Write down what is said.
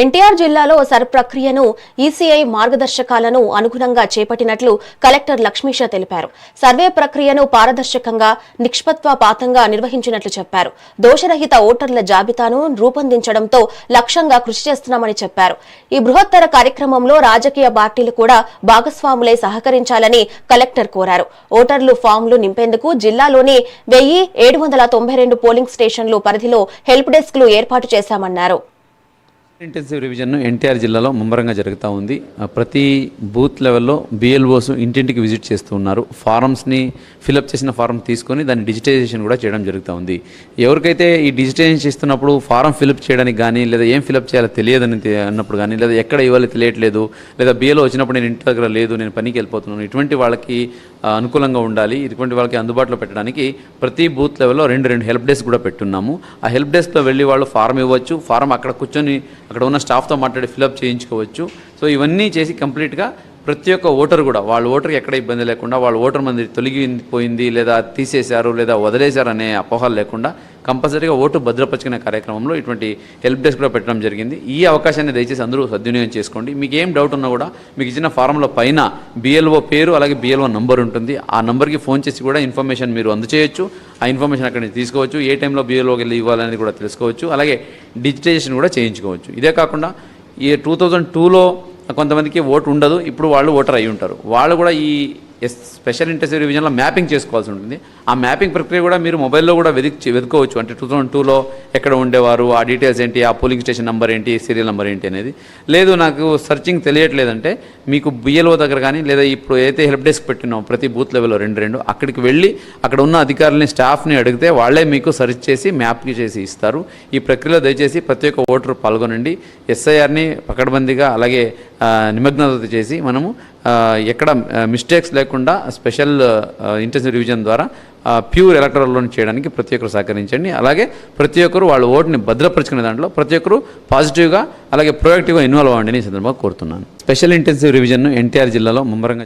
ఎన్టీఆర్ జిల్లాలో సర్ ప్రక్రియను ఈసీఐ మార్గదర్శకాలను అనుగుణంగా చేపట్టినట్లు కలెక్టర్ లక్ష్మీష తెలిపారు. సర్వే ప్రక్రియను పారదర్శకంగా, నిష్పక్షపాతంగా నిర్వహించినట్లు చెప్పారు. దోషరహిత ఓటర్ల జాబితాను రూపొందించడంతో లక్ష్యంగా కృషి చేస్తున్నామని చెప్పారు. ఈ బృహత్తర కార్యక్రమంలో రాజకీయ పార్టీలు కూడా భాగస్వాములై సహకరించాలని కలెక్టర్ కోరారు. ఓటర్లు ఫామ్లు నింపేందుకు జిల్లాలోని 1792 పోలింగ్ స్టేషన్లు పరిధిలో హెల్ప్ డెస్క్లు ఏర్పాటు చేశామన్నారు. ఇంటెన్సివ్ రివిజన్ ఎన్టీఆర్ జిల్లాలో ముమ్మరంగా జరుగుతూ ఉంది. ప్రతి బూత్ లెవెల్లో బిఎల్ఓస్ ఇంటింటికి విజిట్ చేస్తూ ఉన్నారు. ఫారమ్స్ని ఫిలప్ చేసిన ఫారం తీసుకొని దాన్ని డిజిటైజేషన్ కూడా చేయడం జరుగుతూ ఉంది. ఎవరికైతే ఈ డిజిటైజేషన్ చేస్తున్నప్పుడు ఫారం ఫిలప్ చేయడానికి కానీ, లేదా ఏం ఫిలప్ చేయాలో తెలియదని అన్నప్పుడు కానీ, లేదా ఎక్కడ ఇవ్వాలి తెలియట్లేదు, లేదా బిఎల్ఓ వచ్చినప్పుడు నేను ఇంటి దగ్గర లేదు, నేను పనికి వెళ్ళిపోతున్నాను, ఇటువంటి వాళ్ళకి అనుకూలంగా ఉండాలి, ఇటువంటి వాళ్ళకి అందుబాటులో పెట్టడానికి ప్రతి బూత్ లెవెల్లో రెండు హెల్ప్ డెస్క్ కూడా పెట్టున్నాము. ఆ హెల్ప్ డెస్క్లో వెళ్ళి వాళ్ళు ఫారం ఇవ్వచ్చు, ఫారం అక్కడ కూర్చొని అక్కడ ఉన్న స్టాఫ్తో మాట్లాడి ఫిలప్ చేయించుకోవచ్చు. సో ఇవన్నీ చేసి కంప్లీట్గా ప్రతి ఒక్క ఓటర్ కూడా వాళ్ళ ఓటర్కి ఎక్కడ ఇబ్బంది లేకుండా, వాళ్ళ ఓటర్ మంది తొలగిపోయింది, లేదా తీసేశారు, లేదా వదిలేశారు అనే అపోహలు లేకుండా కంపల్సరీగా ఓటు భద్రపరుచుకునే కార్యక్రమంలో ఇటువంటి హెల్ప్ డెస్క్ కూడా పెట్టడం జరిగింది. ఈ అవకాశాన్ని దయచేసి అందరూ సద్వినియోగం చేసుకోండి. మీకు ఏం డౌట్ ఉన్నా కూడా మీకు ఇచ్చిన ఫారంలో పైన బిఎల్ఓ పేరు అలాగే బిఎల్ఓ నంబర్ ఉంటుంది. ఆ నంబర్కి ఫోన్ చేసి కూడా ఇన్ఫర్మేషన్ మీరు అందచేయచ్చు. ఆ ఇన్ఫర్మేషన్ అక్కడి నుంచి తీసుకోవచ్చు. ఏ టైంలో బిఎల్ఓకి వెళ్ళి ఇవ్వాలనేది కూడా తెలుసుకోవచ్చు. అలాగే డిజిటైజేషన్ కూడా చేయించుకోవచ్చు. ఇదే కాకుండా ఈ 2002లో కొంతమందికి ఓటు ఉండదు, ఇప్పుడు వాళ్ళు ఓటర్ అయి ఉంటారు. వాళ్ళు కూడా ఈ స్పెషల్ ఇంటెన్సివ్ రివిజన్లో మ్యాపింగ్ చేసుకోవాల్సి ఉంటుంది. ఆ మ్యాపింగ్ ప్రక్రియ కూడా మీరు మొబైల్లో కూడా వెతుకోవచ్చు. అంటే 2002లో ఎక్కడ ఉండేవారు, ఆ డీటెయిల్స్ ఏంటి, ఆ పోలింగ్ స్టేషన్ నెంబర్ ఏంటి, సీరియల్ నెంబర్ ఏంటి అనేది. లేదు నాకు సర్చింగ్ తెలియట్లేదంటే మీకు బిఎల్ఓ దగ్గర కానీ, లేదా ఇప్పుడు ఏదైతే హెల్ప్ డెస్క్ పెట్టినామో ప్రతి బూత్ లెవెల్లో రెండు అక్కడికి వెళ్ళి అక్కడ ఉన్న అధికారులని, స్టాఫ్ని అడిగితే వాళ్ళే మీకు సర్చ్ చేసి మ్యాప్కి చేసి ఇస్తారు. ఈ ప్రక్రియలో దయచేసి ప్రతి ఒక్క ఓటరు పాల్గొనండి. ఎస్ఐఆర్ని పకడ్బందీగా అలాగే నిమగ్నత చేసి మనము ఎక్కడ మిస్టేక్స్ లేకుండా స్పెషల్ ఇంటెన్సివ్ రివిజన్ ద్వారా ప్యూర్ ఎలక్టరల్ లోన్ చేయడానికి ప్రతి ఒక్కరు సహకరించండి. అలాగే ప్రతి ఒక్కరు వాళ్ళ ఓటుని భద్రపరుచుకునే దాంట్లో ప్రతి ఒక్కరు పాజిటివ్గా అలాగే ప్రొయాక్టివ్గా ఇన్వాల్వ్ అవ్వండి ఈ సందర్భంగా కోరుతున్నాను. స్పెషల్ ఇంటెన్సివ్ రివిజన్ ఎన్టీఆర్ జిల్లాలో ముమ్మరంగా